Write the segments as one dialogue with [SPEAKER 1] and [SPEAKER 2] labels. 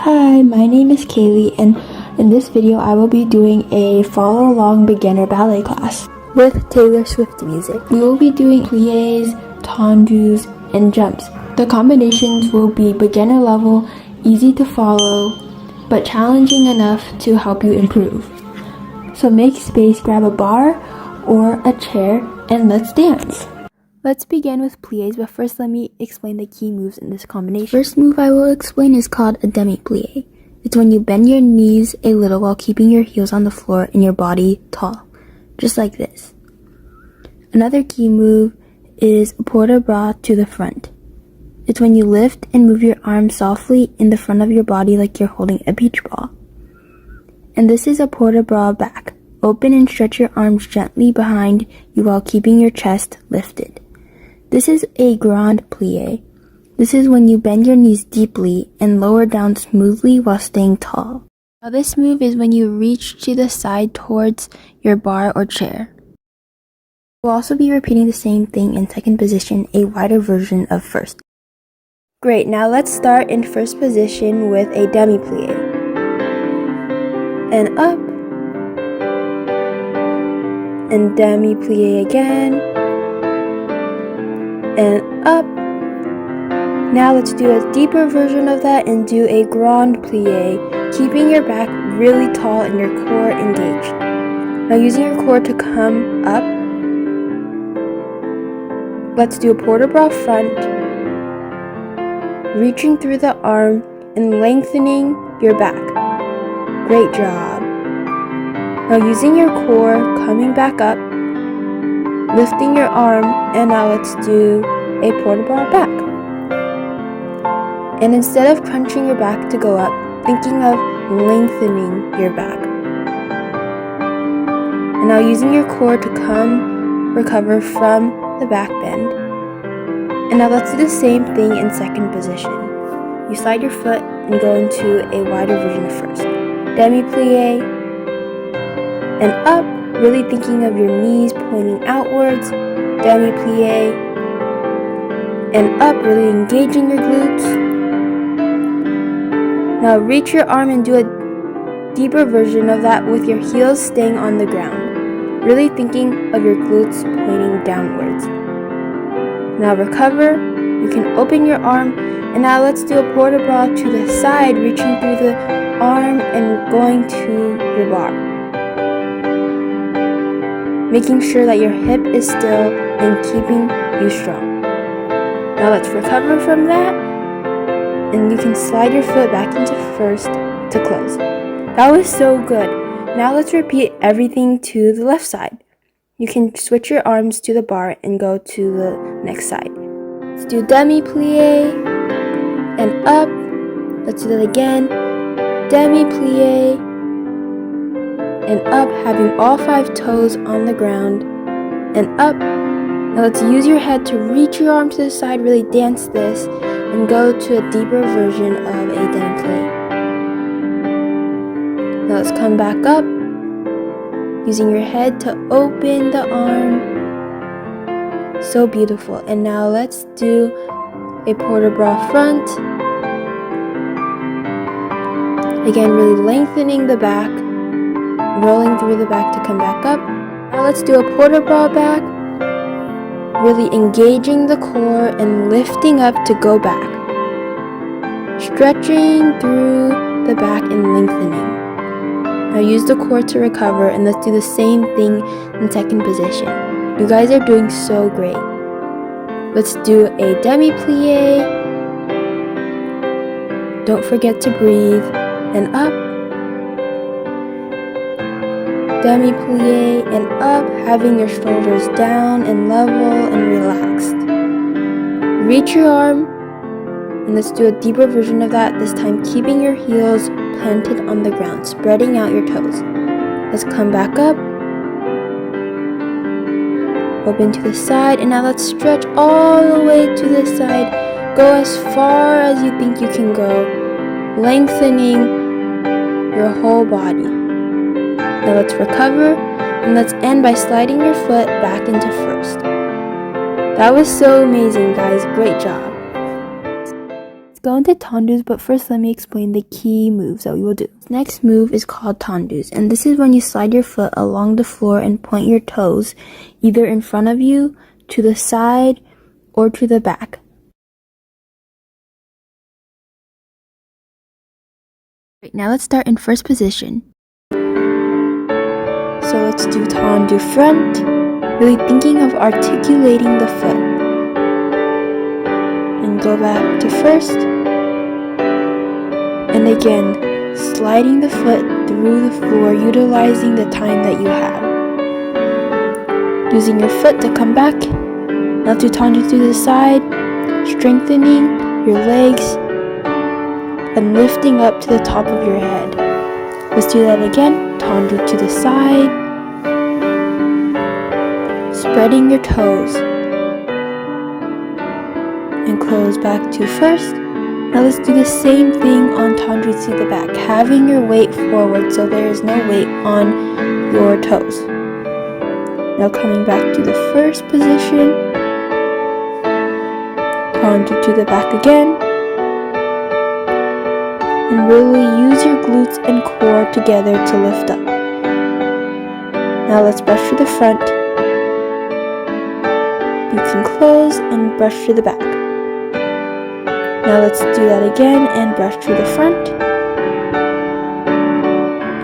[SPEAKER 1] Hi, my name is Kaylee, and in this video I will be doing a follow-along beginner ballet class with Taylor Swift music. We will be doing pliés, tendus, and jumps. The combinations will be beginner level, easy to follow, but challenging enough to help you improve. So make space, grab a bar or a chair, and let's dance. Let's begin with pliés, but first let me explain the key moves in this combination. First move I will explain is called a demi-plié. It's when you bend your knees a little while keeping your heels on the floor and your body tall, just like this. Another key move is a port de bras to the front. It's when you lift and move your arms softly in the front of your body like you're holding a beach ball. And this is a port de bras back. Open and stretch your arms gently behind you while keeping your chest lifted. This is a grand plié. This is when you bend your knees deeply and lower down smoothly while staying tall. Now this move is when you reach to the side towards your bar or chair. We'll also be repeating the same thing in second position, a wider version of first. Great, now let's start in first position with a demi-plié. And up. And demi-plié again. And up. Now let's do a deeper version of that and do a grand plié, keeping your back really tall and your core engaged. Now using your core to come up, let's do a port de bras front, reaching through the arm and lengthening your back. Great job. Now using your core, coming back up, lifting your arm, and now let's do a port de bras back. And instead of crunching your back to go up, thinking of lengthening your back. And now using your core to come recover from the back bend. And now let's do the same thing in second position. You slide your foot and go into a wider version of first. Demi-plié and up, really thinking of your knees pointing outwards. Demi-plié and up, really engaging your glutes. Now reach your arm and do a deeper version of that with your heels staying on the ground, really thinking of your glutes pointing downwards. Now recover, you can open your arm, and now let's do a port de bras to the side, reaching through the arm and going to your bar. Making sure that your hip is still and keeping you strong. Now let's recover from that, and you can slide your foot back into first to close. That was so good. Now let's repeat everything to the left side. You can switch your arms to the bar and go to the next side. Let's do demi-plié and up. Let's do that again. Demi-plié and up, having all 5 toes on the ground, and up. Now let's use your head to reach your arm to the side, really dance this, and go to a deeper version of a demi-plié. Now let's come back up, using your head to open the arm. So beautiful. And now let's do a port de bras front. Again, really lengthening the back, rolling through the back to come back up. Now let's do a port de bras back, really engaging the core and lifting up to go back. Stretching through the back and lengthening. Now use the core to recover, and let's do the same thing in second position. You guys are doing so great. Let's do a demi-plié. Don't forget to breathe. And up. Demi-plié and up, having your shoulders down and level and relaxed. Reach your arm, and let's do a deeper version of that, this time keeping your heels planted on the ground, spreading out your toes. Let's come back up, open to the side, and now let's stretch all the way to the side. Go as far as you think you can go, lengthening your whole body. Now let's recover, and let's end by sliding your foot back into first. That was so amazing, guys. Great job. Let's go into tendus, but first let me explain the key moves that we will do. Next move is called tendus, and this is when you slide your foot along the floor and point your toes either in front of you, to the side, or to the back. Right, now let's start in first position. So let's do tendu front, really thinking of articulating the foot. And go back to first. And again, sliding the foot through the floor, utilizing the time that you have. Using your foot to come back. Now to tendu to the side, strengthening your legs and lifting up to the top of your head. Let's do that again. Tendu to the side, spreading your toes, and close back to first. Now let's do the same thing on tendu to the back, having your weight forward so there is no weight on your toes. Now coming back to the first position, tendu to the back again, and really use your glutes and core together to lift up. Now let's brush to the front. You can close and brush to the back. Now let's do that again and brush to the front.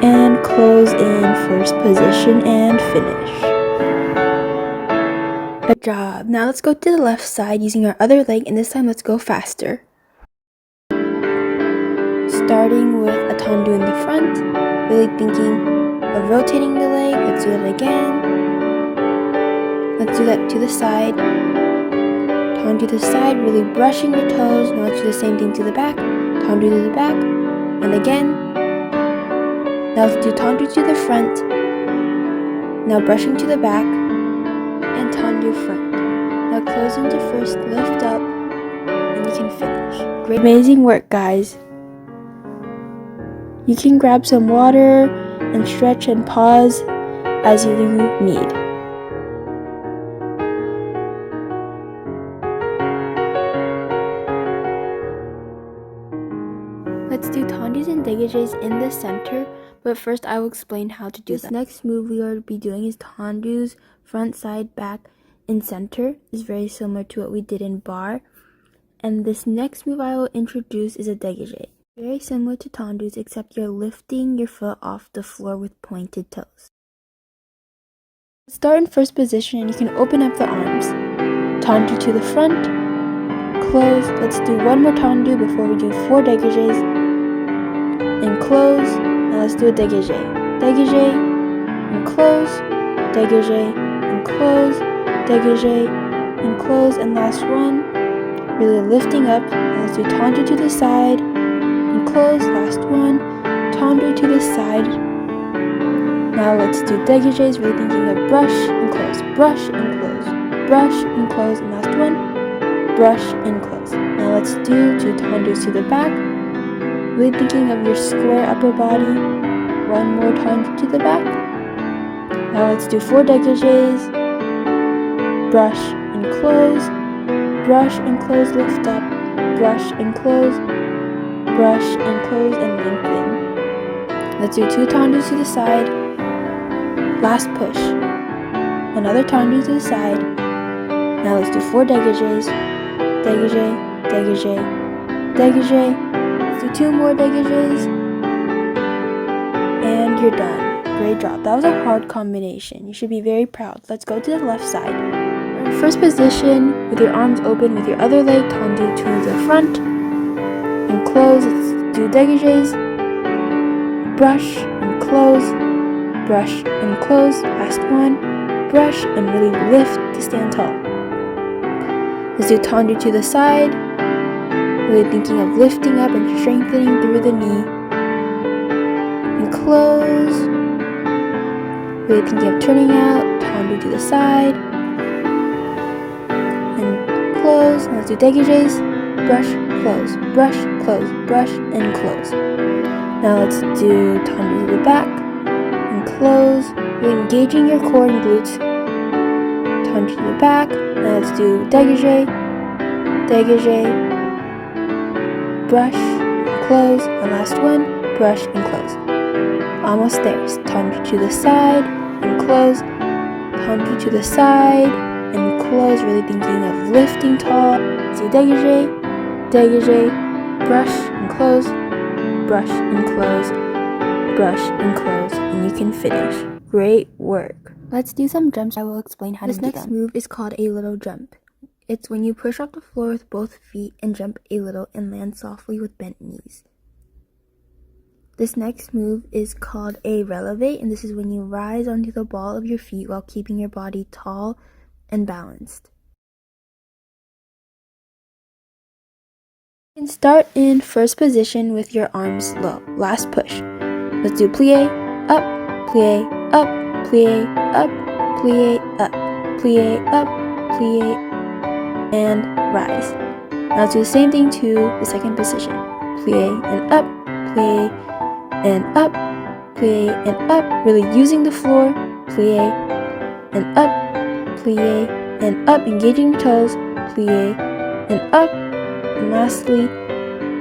[SPEAKER 1] And close in first position and finish. Good job. Now let's go to the left side using our other leg, and this time let's go faster. Starting with a tendu in the front, really thinking of rotating the leg. Let's do it again. Let's do that to the side. Tendu to the side, really brushing your toes. Now let's do the same thing to the back. Tendu to the back, and again. Now let's do tendu to the front. Now brushing to the back, and tendu front. Now close into first, lift up, and you can finish. Great, amazing work, guys. You can grab some water and stretch and pause as you need. Let's do tendus and dégages in the center, but first I will explain how to do this. Next move we will be doing is tendus, front, side, back, in center. It's very similar to what we did in bar. And this next move I will introduce is a dégagé. Very similar to tendus, except you're lifting your foot off the floor with pointed toes. Start in first position and you can open up the arms. Tendu to the front, close. Let's do one more tendu before we do 4 dégagés. And close. Now let's do a dégagé. Dégagé, and close. Dégagé, and close. Dégagé, and close. And last one. Really lifting up. Now let's do tendu to the side. And close, last one, tendu to the side. Now let's do dégagés, really thinking of brush and close, brush and close, brush and close, and last one, brush and close. Now let's do 2 tendus to the back, really thinking of your square upper body. One more tendu to the back. Now let's do 4 dégagés, brush and close, lift up, brush and close, brush and close and lengthen. Let's do 2 tendus to the side. Last push. Another tendu to the side. Now let's do 4 dégagés. Dégagé, dégagé, dégagé. Let's do 2 more dégagés. And you're done. Great job. That was a hard combination. You should be very proud. Let's go to the left side. In first position, with your arms open, with your other leg, tendu to the front. And close. Let's do dégagés, brush and close, brush and close, last one, brush and really lift to stand tall. Let's do tendu to the side, really thinking of lifting up and strengthening through the knee, and close, really thinking of turning out, tendu to the side, and close. Let's do dégagés, brush, close, brush, close, brush, and close. Now let's do tendu to the back and close. Really engaging your core and glutes. Tendu to the back. Now let's do dégagé, dégagé, brush, close, and last one, brush and close. Almost there. Tendu to the side and close, tendu to the side and close, really thinking of lifting tall. So dégagé, dégagé, brush and close, brush and close, brush and close, and you can finish. Great work. Let's do some jumps. I will explain how to do them. This next move is called a little jump. It's when you push off the floor with both feet and jump a little and land softly with bent knees. This next move is called a releve, and this is when you rise onto the ball of your feet while keeping your body tall and balanced. You can start in first position with your arms low. Last push. Let's do plie, up, plie, up, plie, up, plie, up, plie, up, plie, and rise. Now let's do the same thing to the second position. Plie and up, plie and up, plie and up, really using the floor, plie and up, plie and up, engaging your toes, plie and up, and lastly,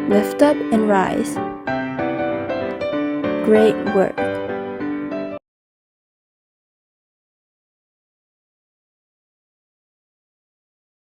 [SPEAKER 1] lift up and rise. Great work.